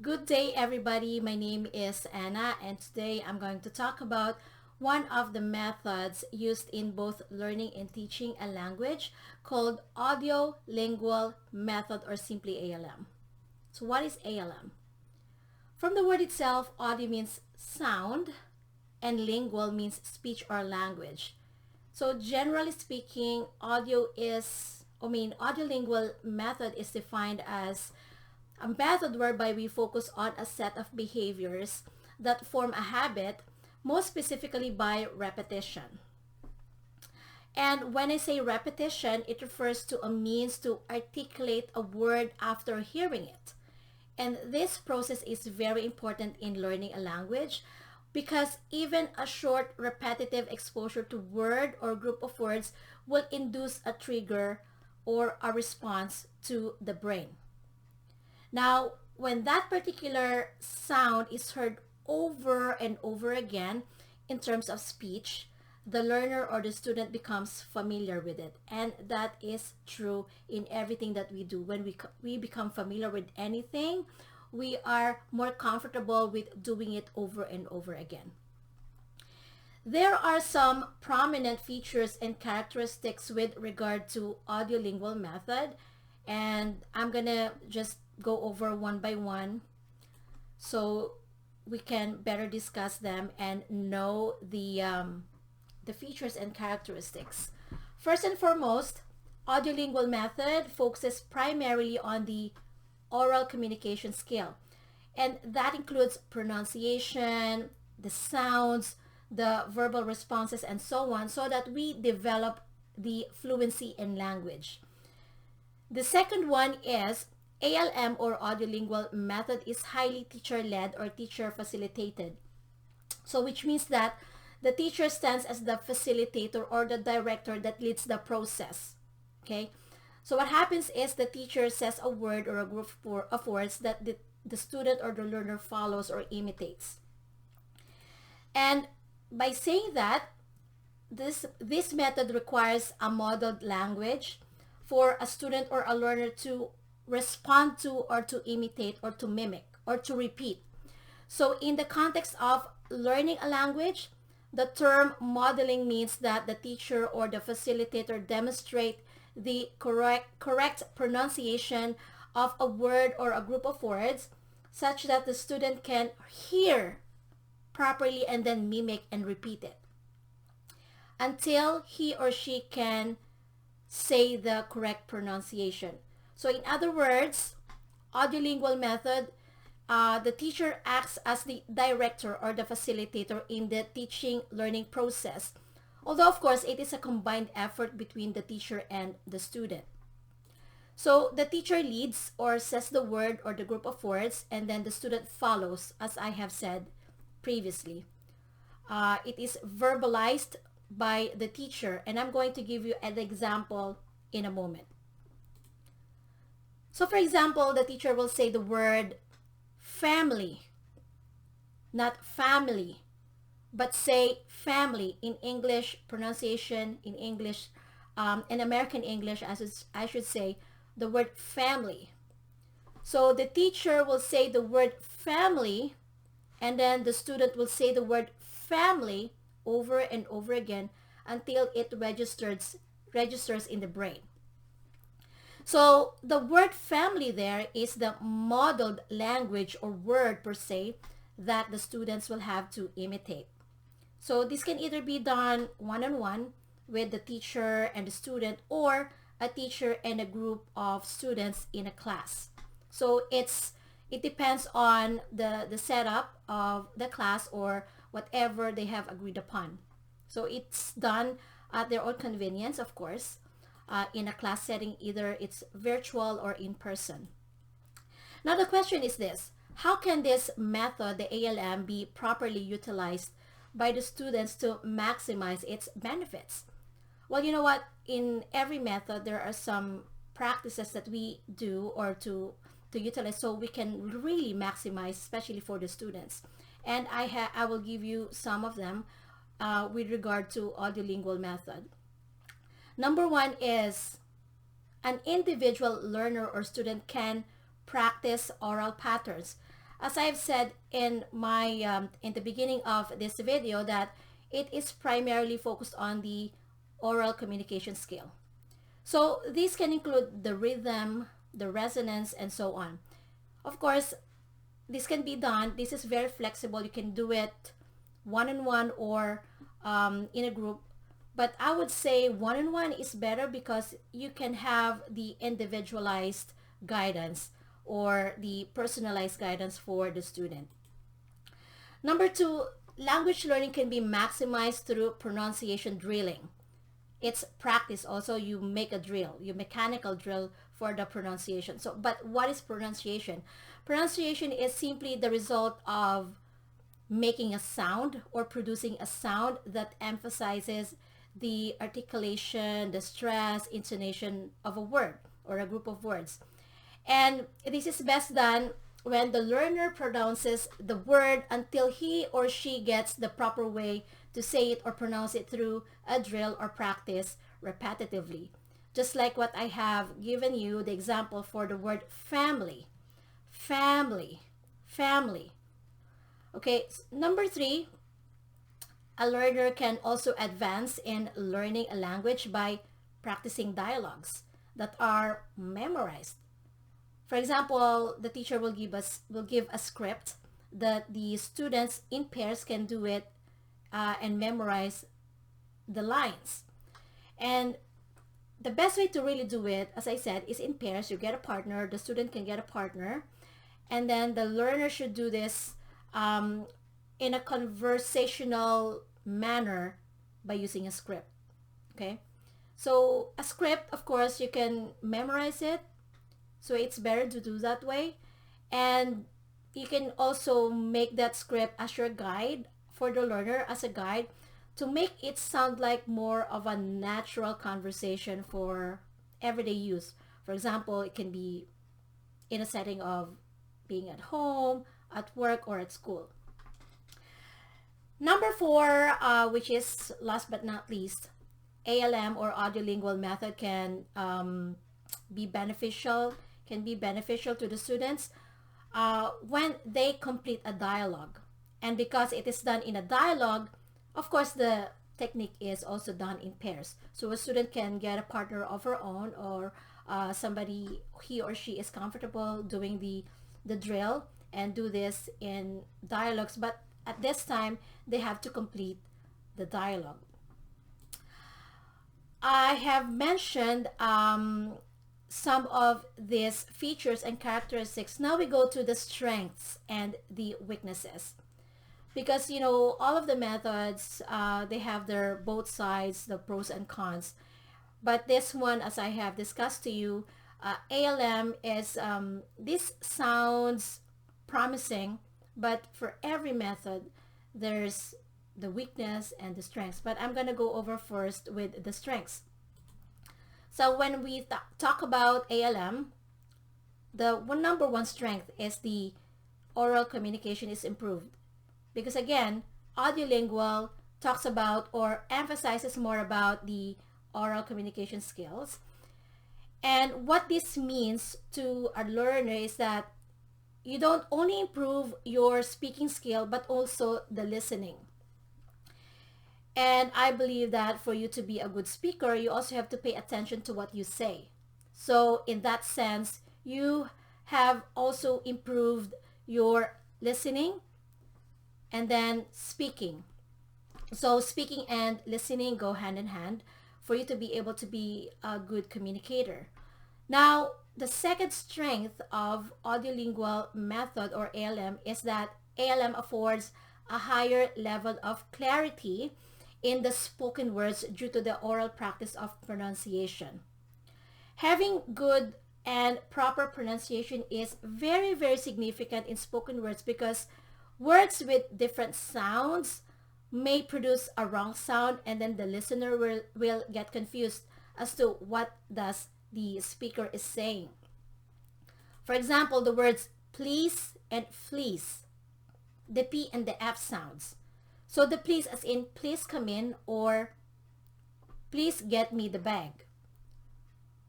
Good day, everybody. My name is Anna, and today I'm going to talk about one of the methods used in both learning and teaching a language called Audio-Lingual Method, or simply ALM. So what is ALM? From the word itself, audio means sound and lingual means speech or language. So generally speaking, audio-lingual method is defined as a method whereby we focus on a set of behaviors that form a habit, most specifically by repetition. And when I say repetition, it refers to a means to articulate a word after hearing it. And this process is very important in learning a language because even a short repetitive exposure to word or group of words will induce a trigger or a response to the brain. Now, when that particular sound is heard over and over again in terms of speech, the learner or the student becomes familiar with it. And that is true in everything that we do. When we become familiar with anything, we are more comfortable with doing it over and over again. There are some prominent features and characteristics with regard to audio-lingual method, and I'm gonna just go over one by one so we can better discuss them and know the features and characteristics. First and foremost, audio-lingual method focuses primarily on the oral communication skill, and that includes pronunciation, the sounds, the verbal responses, and so on, so that we develop the fluency in language. The second one is ALM, or audio-lingual method, is highly teacher-led or teacher-facilitated. So which means that the teacher stands as the facilitator or the director that leads the process. Okay? So what happens is the teacher says a word or a group of words that the student or the learner follows or imitates. And by saying that, this method requires a modeled language for a student or a learner to respond to, or to imitate, or to mimic, or to repeat. So in the context of learning a language, the term modeling means that the teacher or the facilitator demonstrate the correct pronunciation of a word or a group of words such that the student can hear properly and then mimic and repeat it until he or she can say the correct pronunciation. So in other words, audio-lingual method, the teacher acts as the director or the facilitator in the teaching learning process. Although of course it is a combined effort between the teacher and the student. So the teacher leads or says the word or the group of words, and then the student follows, as I have said previously. It is verbalized by the teacher, and I'm going to give you an example in a moment. So for example, the teacher will say the word family, not family, but say family in English pronunciation, in English, in American English, as I should say, the word family. So the teacher will say the word family, and then the student will say the word family over and over again until it registers in the brain. So the word family there is the modeled language or word per se that the students will have to imitate. So this can either be done one-on-one with the teacher and the student, or a teacher and a group of students in a class. So it depends on the setup of the class or whatever they have agreed upon. So it's done at their own convenience, of course, in a class setting, either it's virtual or in person. Now the question is this: how can this method, the ALM, be properly utilized by the students to maximize its benefits? Well, you know what? In every method, there are some practices that we do or to utilize so we can really maximize, especially for the students. And I will give you some of them with regard to audio-lingual method. Number one is an individual learner or student can practice oral patterns. as I've said in my in the beginning of this video, that it is primarily focused on the oral communication skill. So these can include the rhythm, the resonance, and so on. Of course, this can be done. This is very flexible. You can do it one-on-one or in a group. But I would say one-on-one is better because you can have the individualized guidance or the personalized guidance for the student. Number two, language learning can be maximized through pronunciation drilling. It's practice also. You make a drill, you mechanical drill for the pronunciation. So, but what is pronunciation? Pronunciation is simply the result of making a sound or producing a sound that emphasizes the articulation, the stress, intonation of a word or a group of words. And this is best done when the learner pronounces the word until he or she gets the proper way to say it or pronounce it through a drill or practice repetitively. Just like what I have given you the example for the word family. Family. Family. Okay, number three, a learner can also advance in learning a language by practicing dialogues that are memorized. For example, the teacher will give a script that the students in pairs can do it and memorize the lines. And the best way to really do it, as I said, is in pairs. You get a partner, the student can get a partner, and then the learner should do this in a conversational manner by using a script. Okay, so a script, of course, you can memorize it, so it's better to do that way. And you can also make that script as your guide for the learner, as a guide, to make it sound like more of a natural conversation for everyday use. For example, it can be in a setting of being at home, at work, or at school. Number four, which is last but not least, ALM or audio-lingual method can be beneficial to the students when they complete a dialogue. And because it is done in a dialogue, of course, the technique is also done in pairs. So a student can get a partner of her own, or somebody he or she is comfortable doing the drill and do this in dialogues. But at this time, they have to complete the dialogue. I have mentioned some of these features and characteristics. Now we go to the strengths and the weaknesses. Because, you know, all of the methods, they have their both sides, the pros and cons. But this one, as I have discussed to you, ALM is, this sounds promising, but for every method, there's the weakness and the strengths. But I'm going to go over first with the strengths. So when we talk about ALM, the number one strength is the oral communication is improved. Because again, audiolingual talks about or emphasizes more about the oral communication skills. And what this means to a learner is that you don't only improve your speaking skill, but also the listening. And I believe that for you to be a good speaker, you also have to pay attention to what you say. So in that sense, you have also improved your listening and then speaking. So speaking and listening go hand in hand for you to be able to be a good communicator. Now, the second strength of audio-lingual method or ALM is that ALM affords a higher level of clarity in the spoken words due to the oral practice of pronunciation. Having good and proper pronunciation is very, very significant in spoken words because words with different sounds may produce a wrong sound, and then the listener will get confused as to what does the speaker is saying. For example, the words please and fleece, the P and the F sounds. So the please as in please come in or please get me the bag.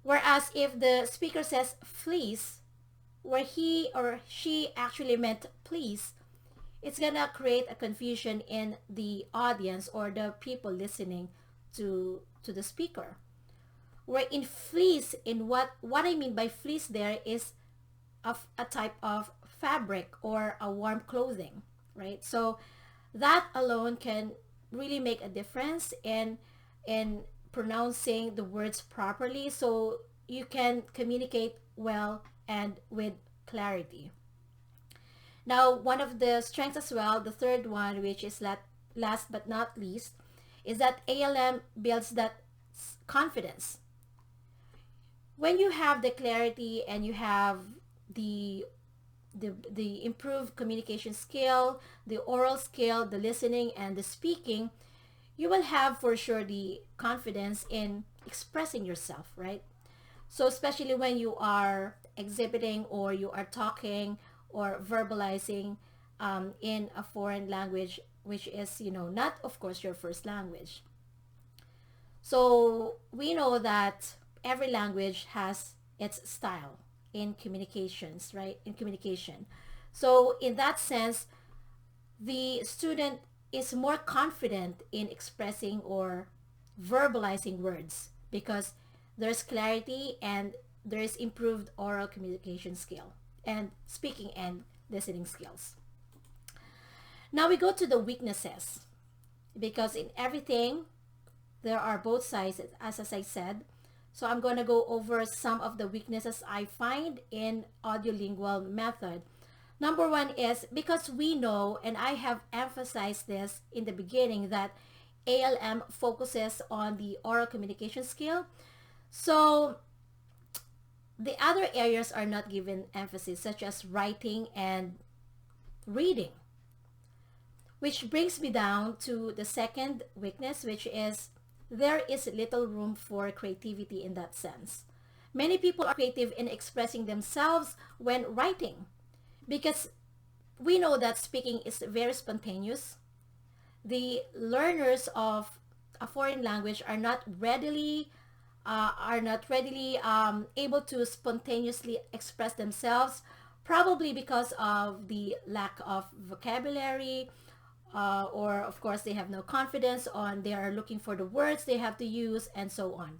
Whereas if the speaker says fleece, where he or she actually meant please, it's gonna create a confusion in the audience or the people listening to the speaker. Where in fleece, in what I mean by fleece there is of a type of fabric or a warm clothing, right? So that alone can really make a difference in pronouncing the words properly, so you can communicate well and with clarity. Now, one of the strengths as well, the third one, which is last but not least, is that ALM builds that confidence. When you have the clarity and you have the the improved communication skill, the oral skill, the listening, and the speaking, you will have for sure the confidence in expressing yourself, right? So especially when you are exhibiting or you are talking or verbalizing in a foreign language, which is, not of course your first language. So we know that every language has its style in communications, right? In communication. So in that sense, the student is more confident in expressing or verbalizing words because there's clarity and there is improved oral communication skill and speaking and listening skills. Now we go to the weaknesses, because in everything there are both sides, as I said. So I'm going to go over some of the weaknesses I find in audio-lingual method. Number one is because we know, and I have emphasized this in the beginning, that ALM focuses on the oral communication skill. So the other areas are not given emphasis, such as writing and reading. Which brings me down to the second weakness, which is there is little room for creativity in that sense. Many people are creative in expressing themselves when writing because we know that speaking is very spontaneous. The learners of a foreign language are not readily able to spontaneously express themselves, probably because of the lack of vocabulary, or of course they have no confidence on they are looking for the words they have to use, and so on.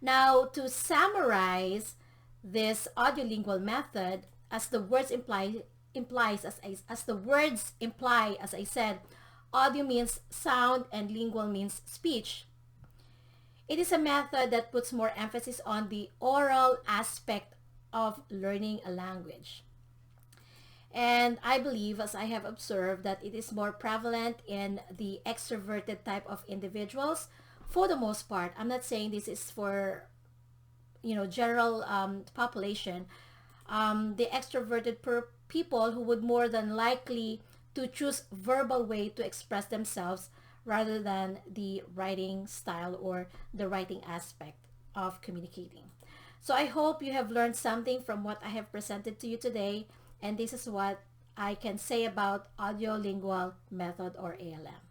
Now, to summarize this audiolingual method, as the words imply, as I said, audio means sound and lingual means speech. It is a method that puts more emphasis on the oral aspect of learning a language. And I believe, as I have observed, that it is more prevalent in the extroverted type of individuals for the most part. I'm not saying this is for, general population. The extroverted people who would more than likely to choose verbal way to express themselves rather than the writing style or the writing aspect of communicating. So I hope you have learned something from what I have presented to you today, and this is what I can say about audio-lingual method, or ALM.